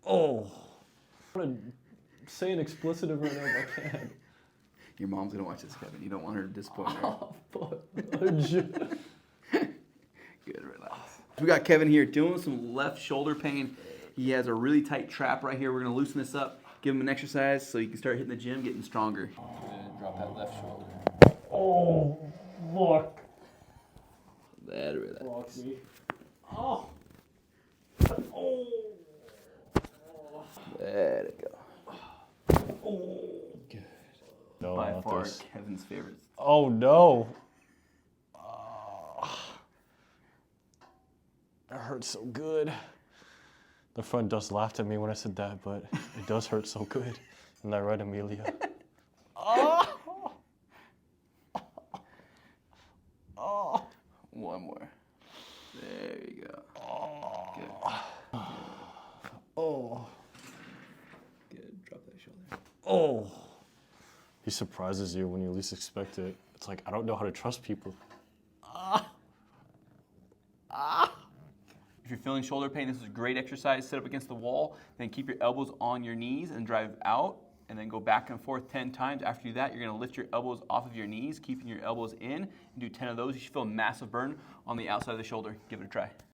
Oh. I want to say an expletive right now, but I can't. Your mom's gonna watch this, Kevin. You don't want her to disappoint her. Oh, fudge. Good, relax. We got Kevin here dealing with some left shoulder pain. He has a really tight trap right here. We're gonna loosen this up, give him an exercise so he can start hitting the gym, getting stronger. Drop that left shoulder. Oh, fuck. That relax. Fuck me. Oh. Oh. There it go. Oh. Good. No, By not far, this. Kevin's favorite. Oh, no. That hurts so good. The front desk laughed at me when I said that, but it does hurt so good. Isn't that right, Amelia? Oh. Oh. One more. There you go. Good. Oh. Good. Drop that shoulder. Oh. He surprises you when you least expect it. It's like, I don't know how to trust people. If you're feeling shoulder pain, this is a great exercise. Sit up against the wall, then keep your elbows on your knees and drive out, and then go back and forth 10 times. After you do that, you're gonna lift your elbows off of your knees, keeping your elbows in, and do 10 of those. You should feel a massive burn on the outside of the shoulder. Give it a try.